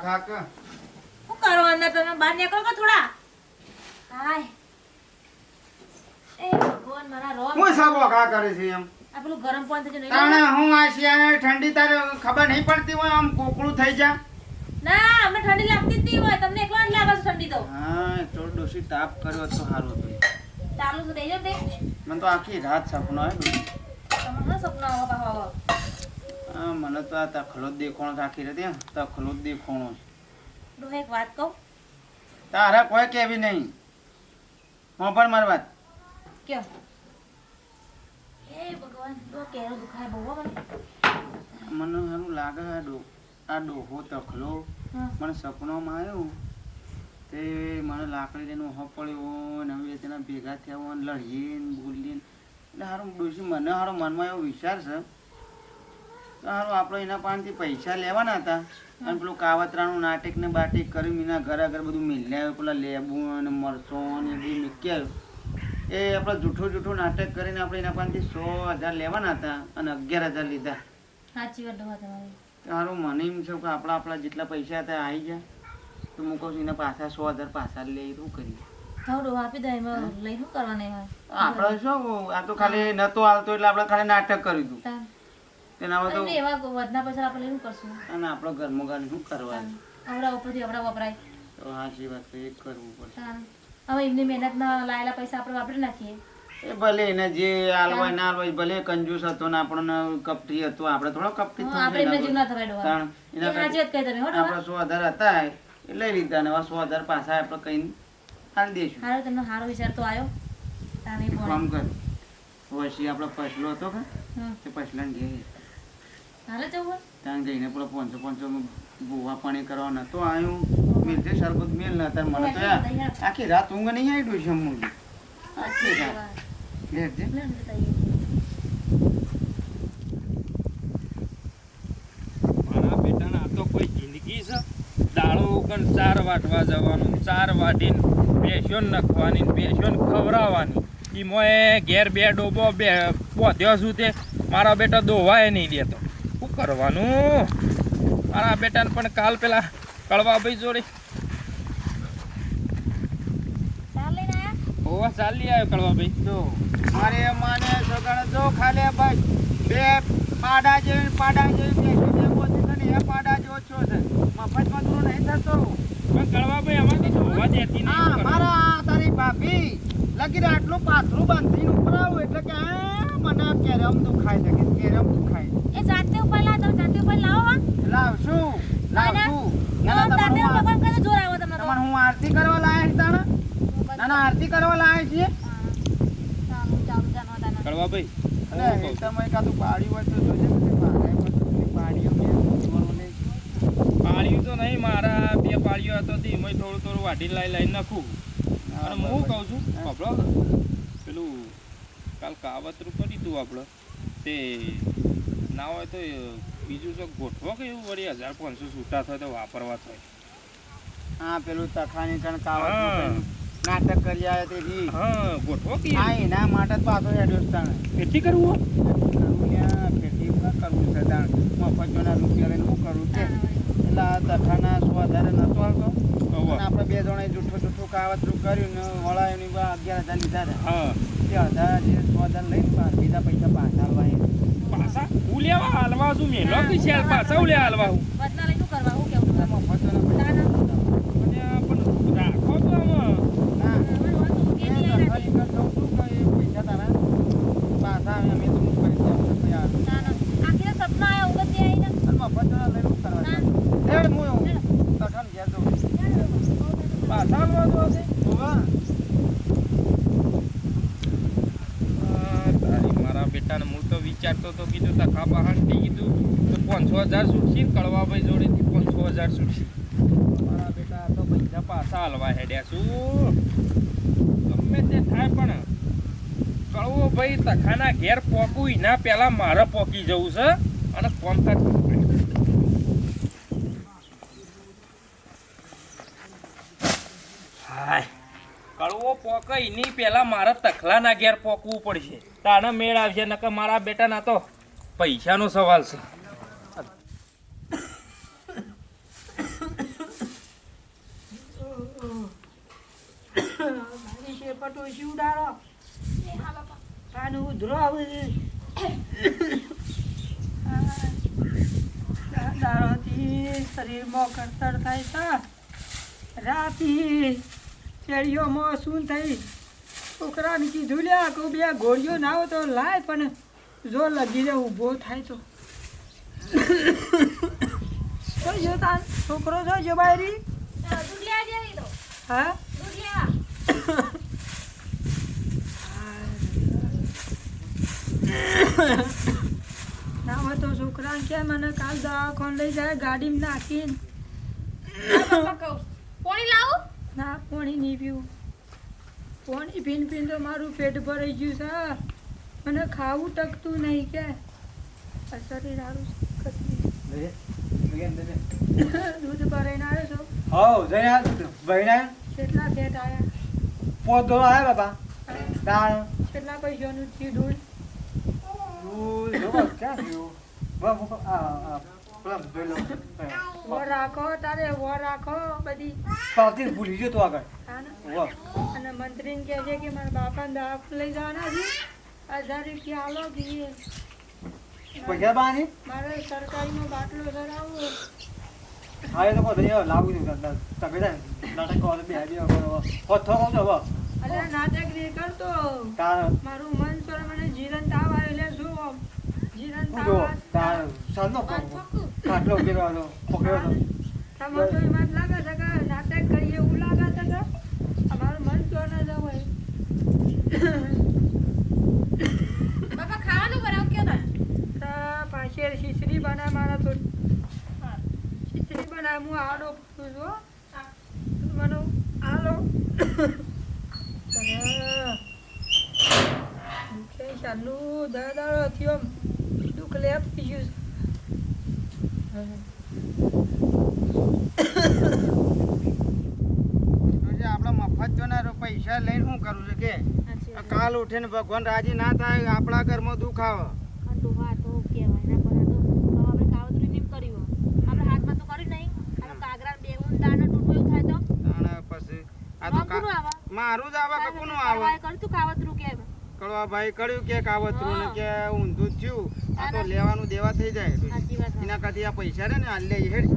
ખાક શું કરો અંદર તમે બહાર નીકળો કે થોડા હાય એ ભગવાન મારા રોમ હું સાબો ખા કરે છે એમ આ પેલું ગરમ પાણી થઈ નહીં તાણે હું આ શિયાળે ઠંડી તારે ખબર નહીં પડતી હોય આમ કોકળું થઈ જા ના અમને ઠંડી લાગતી જ નહીં હોય તમને એકલા જ લાગે છે ઠંડી તો હા તો ડોસી તાપ કર્યો તો સારું હતું ચાલુ તો દેજો તે મને તો આખી રાત સપનો આવ્યો તમને સપના આવા પાહો હા મને તો આ તખલો જ દેખાણો છે આખી રાત તખલો જ દેખાણો છે ડોહે એક વાત કહું તારે કોઈ કેવી નહીં હું પણ મારી વાત કયો એ ભગવાન તો કેરો દુખાય બહુ મને મને સારું લાગે આ ડોહો તખલો હા મને સપનામાં આવ્યું તે મને લાકડી લઈને ઉભો પડ્યો ને હવે તેના ભેગા થયા હોય ને લડીએ ને બોલીએ એટલે સારું ડોસી મને સારો મનમાં એવો વિચાર છે સારું આપણે એના પાસેથી પૈસા લેવાના હતા અને પેલું કાવતરાનું નાટક ને બાટક કર્યું એના ઘર આગળ બધું મિલી આવ્યું પેલા લેબુ અને મરચો ને એ બધું મૂકી આવ્યું એ આપણે જૂઠું નાટક કરીને આપણે એના પાસેથી 100,000 લેવાના હતા અને 11,000 લીધા સાચી વાત ડોહા તમારી સારું મને એમ છે કે આપણા જેટલા પૈસા હતા આવી જાય તો હું કહું છું એના પાછા 100,000 પાછા લે શું કરીએ હા ડોહા આપી દે એમાં લઈ શું કરવાને હોય આપણે શું આ તો ખાલી નતો હાલતો એટલે આપણે ખાલી નાટક કર્યું હતું તેના હવે તો એવા વધના પૈસા આપણે લઈને કરશું અને આપણો ઘરમાં ગાડી શું કરવાનું આવડા ઉપરથી આવડા વપરાય તો સાચી વાત તો એ કરવું પડશે હવે એમની મહેનતના લાયેલા પૈસા આપણે વાપરી નાખીએ એ ભલે એને જે હાલવાય ના હાલવાય ભલે કંજૂસ હતો ને આપણને કપટી હતો આપણે થોડો કપટી આપણે એમને જીવ ના થવાય ડોહા એના સાચી વાત કહી તમે હો આપણે 100,000 હતા એ લઈ લીધા ને હવે 100,000 પાછા આપણે કઈ હાલ દઈશું હારો તમને હારો વિચાર તો આવ્યો તાને કામ કર પછી આપણો પછલો હતો કે હમ તે પછલાને ઘેર હાલે જવું ત્યાં જઈને પેલો 500 ભૂવા પાણી કરવા નતો આવ્યું મિર્ચે શરબત મેલ ન હતા મને તો આખી રાત ઊંઘ નહીં આવી ડોસી અમૂલ આખી રાત લેટ જે મારા બેટાના આ તો કોઈ જિંદગી છે દાળો કણ 4 વાટવા જવાનું 4 વાટીને બેસ્યો નખવાની બેસ્યો ખવડાવવાની એમાં ઘેર બે ડોબો બે પોધ્યો છું તે મારા બેટા દોવાય નહીં દેતો શું કરવાનું મારા બેટાને પણ કાલ પેલા કળવાભાઈ જોડે ઓવા ચાલી આવ્યો કળવાભાઈ જો મારે માને સગણ જો ખાલે ભાઈ બે પાડા જેવી બે પોતી છે ને એ પાડા જેવો છો છે મફતમાં દૂર નહીં થતો પણ કળવાભાઈ અમારે તો ધોવા દેતી હા નહીં મારા તારી ભાભી લગી આટલું પાથરું બાંધીને ઉપરાવું એટલે કે મને કેરમ દુખાય છે કે કેરમ દુખાય એ જાતે ઉપર લાવ તમે જાતે ઉપર લાવો લાવશું તાતે ભગવાન કને જોર આવો તમને તો તમારે હું આરતી કરવા લાયા છે તાણે ના આરતી કરવા લાયા છીએ ચાલુ જાનો તાના કળવાભાઈ અને તમે કાતું પાડી હોય તો જોજે કે મારે બધું પાડીઓ મેં જોવાનું નહીં પાળ્યું તો નહીં મારા બે પાળીઓ હતો તે એમાં થોડું વાટી લાઈ નાખું અને હું કહું છું આપણો પેલું કાલ કાવતરું કરી તું આપણે તે ના હોય તો બીજું તો ગોઠવો કે એવું વળી 1,500 છૂટા થાય તો વાપરવા થાય હા પેલું તખાની કણ કાવત નાટક કરી આવ્યા તેથી હા ગોઠવો કે હા એના માટે જ પાછો હેડ્યો છે તાણે ખેતી કરવું ખેતી કરવું છે તાણે મફતના રૂપિયા લઈને હું કરું છે એટલે આ તખાના 100,000 નતો આવતો અને આપણે બે જણે જૂઠું કાવતરું કર્યું ને વળાયું ને 11,000 લીધા હતા હા તે 1,000 લઈને બીજા પૈસા પાછા આલવા પાછા હું લેવા હાલવા છું મેલો કે ચાલ પાછા હું લેવા હાલવા હું વધના લઈ શું કરવા હું કેવું મફતના પૈસા અને પણ રાખો તો આમાં ના કે નહીં ખાલી કર દઉં છું કે એ પૈસા તારા પાછા આવે અમે તો પૈસા ના ના આખી સપના આયા ઉગત દે આઈને મફતના લઈને શું કરવા લેડ હું તખાન ઘેર દઉં પાછા હાલવા તો હશે હોવા તારી મારા બેટાને હું તો વિચારતો તો કીધું તખા બહારથી કીધું તો 500,000 છૂટશી કળવાભાઈ જોડેથી 500,000 છૂટશી મારા બેટા તો પૈસા પાછા હાલવા હેડ્યા છું ગમે તે થાય પણ કળવો ભાઈ તખાના ઘેર પોકું એના પહેલા મારે પોકી જવું છે અને કોમ કરવું હાય કળવો પોકે એની પહેલા મારે તખલાના ઘેર પોકવું પડશે તાને મેળ આવશે નકર મારા બેટાના તો પૈસાનો સવાલ છે કટોશી ઉડાડો એ હા બાપા. કાન ઉધરો આવે દાડાથી શરીરમાં કળતર થાય છે રાતી શેરીઓમાં શું થઈ છોકરાને કીધું લ્યા કહું બે ગોળીઓ ના હોય તો લાય પણ જો લગીને ઊભો થાય તો જો તાર છોકરો જો બાયરી દૂધ લેવા જેવી તો. હા દૂધ લેવા. ના હોય તો છોકરાને કે મને કાલ દવાખાને લઈ જાય ગાડીમાં નાખીને હા બાપા કહું. પોણી લાવું? ના પાણી નહીં પીવું પાણી પીને તો મારું પેટ ભરાઈ ગયું છે મને ખાવું ટકતું નહીં કે આ શરીર સારું દૂધ ભરાઈને આવ્યો છો હો જઈને ભાઈને કેટલા ફેટ આવ્યા પોતો આવ્યા બાપા દાળ કેટલા પૈસાનું થયું દૂધ ક્યાં થયું બાપુ પેલા જોઈ લો વો રાખો તારે વો રાખો બધી પાવતી ભૂલી ગયો તો આગળ હા ને? વાહ અને મંત્રીને કહે છે કે મારા બાપાને દવાખાને લઈ જવાના છે 1000 રૂપિયા આલો કહીએ પૈસા બાની મારે સરકારીમાં બાટલો ધરાવવો હા એ તો કહો લાવું છું તમે નાટક કરો બે હોત થો કહો અલ્યા નાટક નહીં કરતો તાર મારું મન સોર મને જીરન તાવ આવ્યો એટલે શું આમ? જીરન હું જો તાવ તાર સાલનો કાટલો ઉકેલવા દો પકડ્યો તો તમારે તો એમાં જ લાગે છે કે નાટક કરીએ એવું લાગે છે કે અમારું મન તો ન જવાય બાપા ખાવાનું બનાવ કયો તાર? પાછળ ખીચડી બનાય મારા તો ખીચડી બનાય હું આડો પૂછું છું હો. મને આલો દુખે ચાલુ દાડો થયો દુઃખ લે થઈ ગયું આપણે મફત જોના પૈસા લઈને શું કરવું છે કે આ કાલ ઉઠીને ભગવાન રાજી ના થાય આપણા ઘરમાં દુઃખ આવે તો હા તો કહેવાય ના પણ આ તો હવે આપણે કાવતરું નીમ કર્યું આપણે હાથમાં તો કર્યું નહીં આ તો કાગરા બેવું દાણા તૂટવું એવું થાય તો અને પછી આ તો કોનું આવે? મારું જ આવે કે કોનું આવે કર્યું તું કાવતરું કે કડવા ભાઈ કર્યું કે કાવતરું ને કે ઊંધું જ થયું આ તો લેવાનું દેવા થઈ જાય સાચી વાત હા. એના કરતી આ પૈસા રે ને આ લે હેડ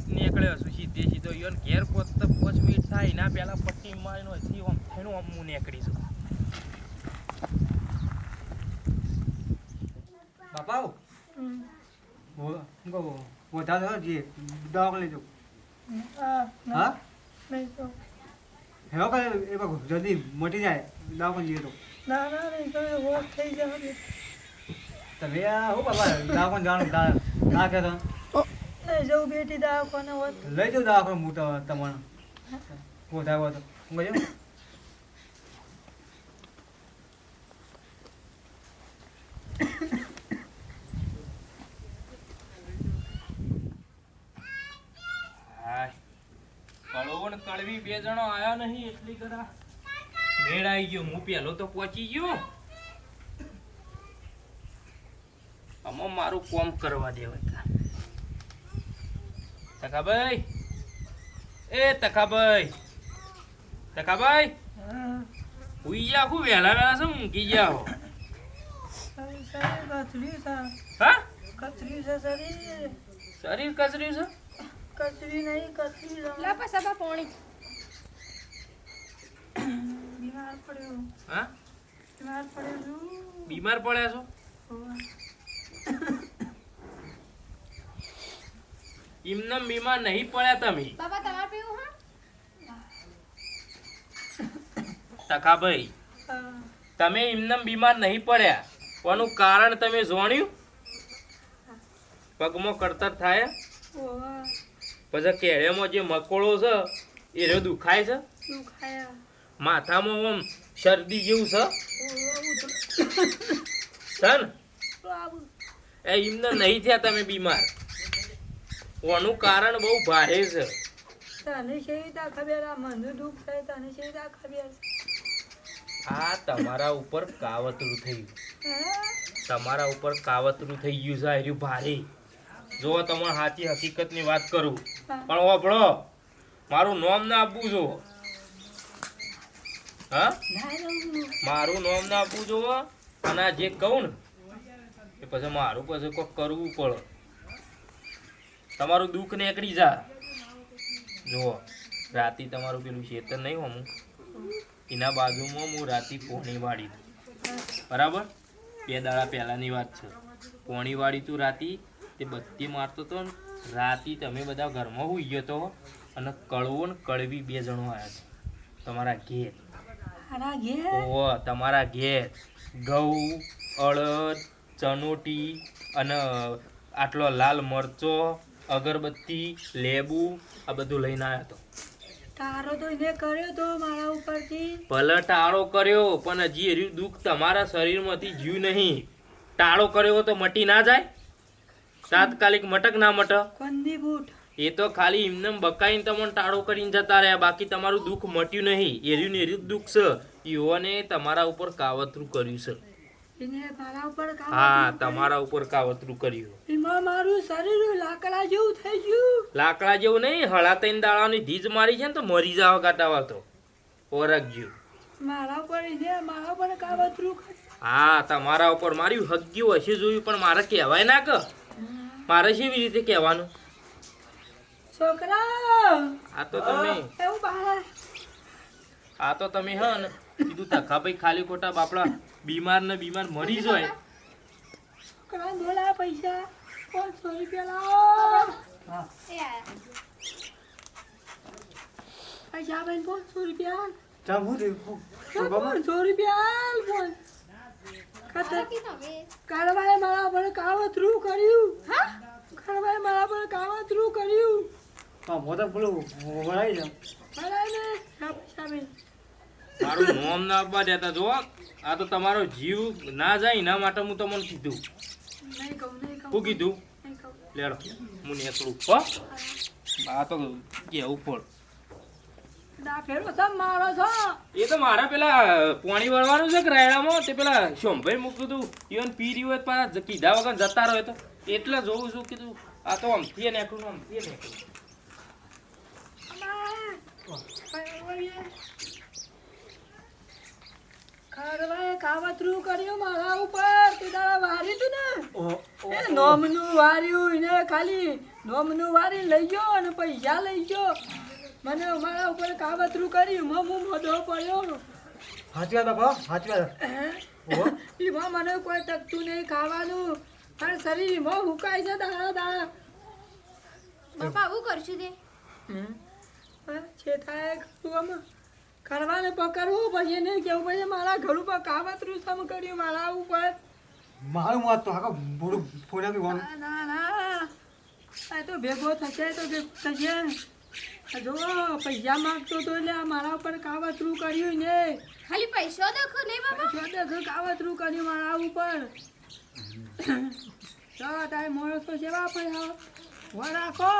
નીકળ્યો છું સીધો યોન ઘેર પોત 5 મિનિટ થાય ના પેલા પટ્ટી મારીનો થી આમ થઈને આમ હું નીકળી છું બાપા વધારે જે દવા લઈ જાઉં હા નહીં તો હેવો કે એ બાબુ જલ્દી મટી જાય દવાખાને જઈએ તો ના ના નહીં તો વોટ થઈ જશે તમે હું બાબા દવાખાને જવાનું ના કહેતો નહીં જવું બેટી દવાખાને હોત લઈ જાઉં દવાખાને હું તો તમારે વધારે હોય તો હું કહ્યું કળવો ને કળવી બે જણો આયા નહીં એટલી કરા મેળ આવી ગયો હું પેલો તો પહોંચી ગયો આમાં મારું કોમ કરવા દેવાય તકાભાઈ એ તકાભાઈ તકાભાઈ હુઈ જા હું વહેલા વહેલા શું ઊંઘી ગયા હો કચરી છે હા કચરી છે શરીર શરીર કચર્યું છે કચરી નહીં કચરી છે. લા પાછા બા પોણી બીમાર પડ્યો હા બીમાર પડ્યો છું બીમાર પડ્યા છો હોવે. એમને બીમાર નહીં પડ્યા તમે બાબા તમારે પીવું હા તકાભાઈ હા. તમે એમને બીમાર નહીં પડ્યા કોનું કારણ તમે જાણ્યું પગમાં કળતર થાય હોવે. પછી કેળેમાં જે મકોળો છે એ રહ્યો દુખાય છે દુખાયા માથામાં આમ શરદી જેવું છે હોવે. ઉધરો. છે ને તો આવું એ એમને નહીં થયા તમે બીમાર કોનું કારણ બહુ ભારે છે તને શેતા ખબર આ મને દુઃખ થાય તને શેતા ખબર આ તમારા ઉપર કાવતરું થયું તમારા ઉપર કાવતરું થઈ ગયું છે એર્યું ભારે. જો તમારે સાચી હકીકતની વાત કરું પણ વાપરો મારું નામ ના આપવું જો. હા મારું નામ ના આપવું જો. અને આ જે કહું ને એ પછી મારું પછી કોઈક કરવું પડે. તમારું દુઃખ નીકળી જા. જુઓ રાતે તમારું પેલું ખેતર નહીં હોમું એના બાજુમાં હું રાતે પોણી વાળી બરાબર. 2 દાડા પહેલાંની વાત છે. પોણી વાળી તું રાતે તે બત્તી મારતો હતો ને રાતે તમે બધા ઘરમાં હોઈ ગયો તો અને કળવો ને કળવી 2 જણો આવ્યા તમારા ઘેર. ઓહો તમારા ઘેર ઘઉં અડદ ચનોટી અને આટલો લાલ મરચો અગરબત્તી લેબુ આ બધું લઈને આવ્યો હતો. તારો તો એને કર્યો તો મારા ઉપરથી. ભલે ટાળો કર્યો પણ હજી એર્યું દુઃખ તમારા શરીરમાંથી જ્યું નહીં. ટાળો કર્યો તો મટી ના જાય? તાત્કાલિક મટક ના મટક? કોંદી બૂટ એ તો ખાલી એમને બકાઈને તમને ટાળો કરીને જતા રહ્યા. બાકી તમારું દુઃખ મટ્યું નહીં. એર્યું ને એર્યું જ દુઃખ છે. ઈઓને તમારા ઉપર કાવતરું કર્યું છે. એને મારા ઉપર હા તમારા ઉપર કાવતરું કર્યું. એમાં મારું શરીર લાકડા જેવું થઈ ગયું. લાકડા જેવું નહીં, હળા 3 દાડાની ધીજ મારી છે ને તો મરી જાવ કાટાવા તો ઓરખજો. મારા ઉપર એને મારા ઉપર કાવતરું કર્યું. હા તમારા ઉપર માર્યું હગ્યું હશે જોયું પણ મારે કહેવાય ના કે મારે કેવી રીતે કહેવાનું? છોકરા આ તો તમે એવું બહાર હે ને કીધું તખા ભાઈ ખાલી ખોટા બાપડા બીમાર ને બીમાર મરી જાય. છોકરા બોલા પૈસા 500 રૂપિયા લાવો. પૈસા બેન 500 રૂપિયા. ચાબુ દે 500 રૂપિયા કાળવાએ મારા પર કાવતરું કર્યું. કાળવાએ મારા પર કાવતરું કર્યું. મોટા પેલું વળાઈ જાવ. બરાબર ને પૈસા બેન મારું નોમ ના આપવા દેતા જો. આ તો તમારો જીવ ના જાય એના માટે હું તમને કીધું. નહીં કહું શું કીધું? નહીં કહું. લેડો હું નીકળું. હો આ તો કેવું પડ. ના ફેરો સમ મારો છો. એ તો મારા પેલા પાણી વળવાનું છે કે રાયડામાં તે પેલા શોમભાઈ મૂક્યું હતું ઈવન પી રહ્યું હોય પાછા કીધા વગર જતા રહ્યો તો એટલે જોઉં છું કીધું આ તો આમથી નીકળું આમથી નીકળું. કાળવાએ કાવતરું કર્યું મારા ઉપર. તું તારા વાર્યું તું ને એ નોમનું વાર્યું. એને ખાલી નોમનું વારી લઈ ગયો અને પૈસા લઈ ગયો. મને મારા ઉપર કાવતરું કર્યું. હું મોઢો પડ્યો. સાચી વાત બાપા સાચી વાત. એમાં મને કોઈ ટકતું નહીં ખાવાનું. પણ શરીરમાં હુકાય છે દાડા દાડા. બાપા આવું કરશું તે છે થાય ખરું કરવાને પકડવું પછી નહીં કેવું પછી મારા ઘર ઉપર કાવતરું સમ કર્યું મારા ઉપર. મારું મત તો આખા બોડું ફોડા ગયું. ના ના આ તો ભેગો થશે તો ભેગો થશે. જો પૈસા માંગતો તો એટલે મારા ઉપર કાવતરું કર્યું ને. ખાલી પૈસો દેખો નહીં બાપા. કાવતરું કર્યું મારા ઉપર. તારે માણસો સેવા પડે રાખો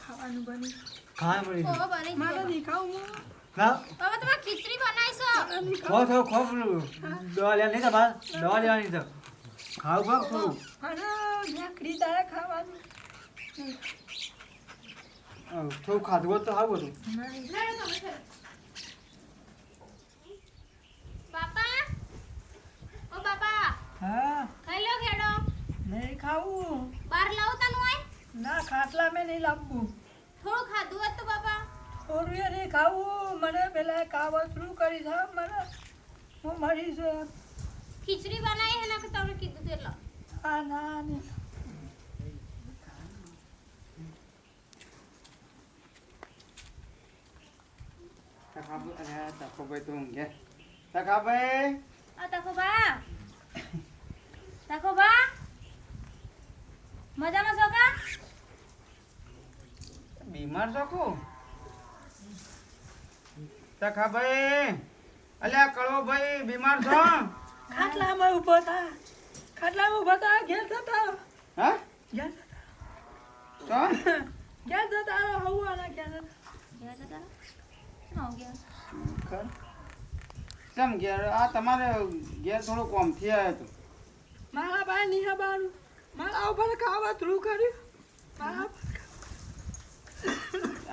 ખાવાનું બની ખાય મળી ઓ બની મારે ગયું. નહીં ખાવું હું. ના બાપા તમે ખીચડી બનાવીશો. ખો થો ખો પેલું દવા લેવા નહીં તમારે દવા લેવાની તો ખાવ ખાવ થોડું. અને લાકડી તારે ખાવાનું. થોડું ખાધું હોત તો સારું હતું. બાપા ઓ બાપા હા ખાઈ લો ખેડો. નહીં ખાવું. બાર લાવો તનું હોય ના ખાટલા મેં નહીં લાવવું. થોડું ખાધું હોત તો બાપા. થોડું એ નહીં ખાવું. મને પેલા કાવતરું કરી છે મને હું મરીશ. ખીચડી બનાવી હે ને કે તમે કીધું તેટલો. આ ના નહીં. તકાભાઈ તો ઊંઘ્યા. તકાભાઈ આ તકો બા તકો બા મજામાં છો કા? બીમાર છો કો? તકાભાઈ અલ્યા કળવો ભાઈ બીમાર છો? ખાટલામાં ઊભો થા. ખાટલામાં ઊભો થા. ઘેર જતા હા ઘેર છો? ઘેર જતા હવાના ઘેર જતા. ગયા તા તારા? આવ ગયા. ચમ ઘેર આ તમારે ઘેર થોડો કોમથી આવ્યો હતો. મારા ભાઈ નિહા બારું મારા ઉપર કાવતરું કર્યું મારા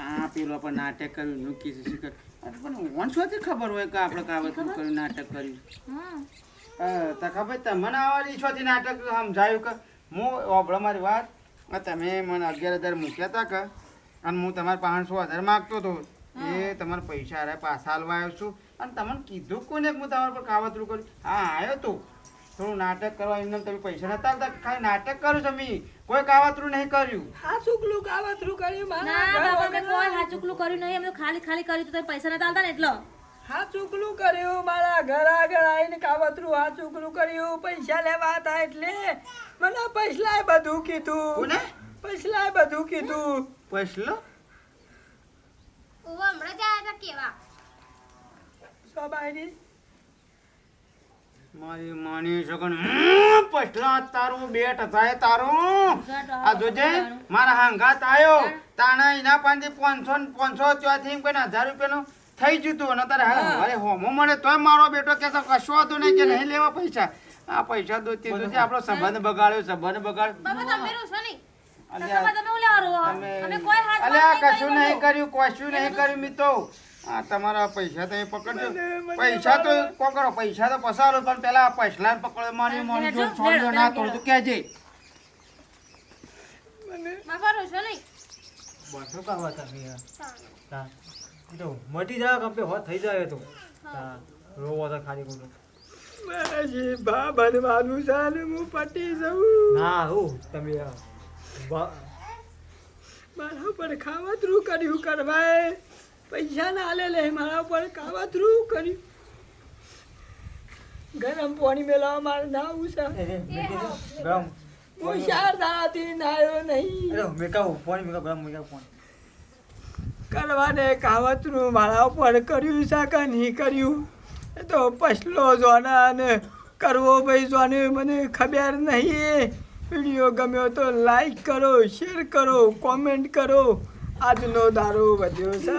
આ પેલો પણ નાટક કર્યું નુકી શિખર પણ વંશોથી ખબર હોય કે આપણે કાવતરું કર્યું નાટક કર્યું. તો ખબર તમને આવવાની ઈચ્છાથી નાટક સમજાયું કે હું ઓભળો મારી વાત તમે મને 11,000 મૂક્યા હતા કે અને હું તમારે 500,000 માગતો હતો એ તમારા પૈસા હારે પાછા હાલવા આવ્યો છું અને તમને કીધું કોને કે હું તમારા પર કાવતરું કર્યું. હા આવ્યો તો થોડું નાટક કરવા એમને તમે પૈસા નતા આવતા ખાલી નાટક કર્યું તમે કોઈ કાવતરું નહીં કર્યું. હા ચૂકલું કાવતરું કર્યું ના મારા બાપા મેં કોઈ હાચુકલું કર્યું નહીં અમે તો ખાલી ખાલી કર્યું તો તમે પૈસા નતા આલતા ને એટલો હા ચૂકલું કર્યું મારા ઘર આગળ આવીને કાવતરું હા ચૂકલું કર્યું પૈસા લેવા હતા એટલે મને પૈસલાય બધું કીધું કોને પૈસલાય બધું કીધું પૈસલો ઓવા હમણાં જ આયા હતા કેવા સબાઈની મારી માની સગન પૈસલા તારું બેટ થાય તારું આ જોજે મારા હાંગાત આવ્યો તાણા એના પાંચથી 500 ત્યાંથી કોઈ 1,000 રૂપિયાનું થઈ જતું અને તારે અરે હોમો મળે તોય મારો બેટો કહેતો કશું હતું નહીં કે નહીં લેવા પૈસા આ પૈસા દોતી દોતી આપણો સંબંધ બગાડ્યો બાબા તમે રોશો નહીં અલ્યા તમે હું લેવા રહો અમે કોઈ હાથ અલ્યા કશું નહીં કર્યું મિત્રો આ તમારા પૈસા તમે પકડજો પૈસા તો કો કરો પૈસા તો પસારો પણ પેલા પૈસલા પકડો મારી જો છોડ્યો ના તોડ કહેજે બાબા રોશો નહીં બાથો કાવા તમે તા તો મટી જાય કંપે હોત થઈ જાય તો તા રોવો તો ખાલી કોનો મારા જી બા બનવાનું છે ને હું પટી જઉં ના હું તમે મારા ઉપર કાવતરું કર્યું કરવાય પૈસા ના આલે લે મારા ઉપર કાવતરું કર્યું ગરમ પાણી મેળવવા મારે નાવું છે ગરમ હું 4 દાડાથી નાયો નહીં અરે મેકા પાણી મેકા ગરમ મેકા પાણી કરવાને કાવતરું મારા ઉપર કર્યું છે કે નહીં કર્યું એ તો પછલો જોના ને કરવો ભાઈ જોને મને ખબર નહીં વિડીયો ગમ્યો તો લાઈક કરો શેર કરો કોમેન્ટ કરો આજનો દારો વધ્યો છે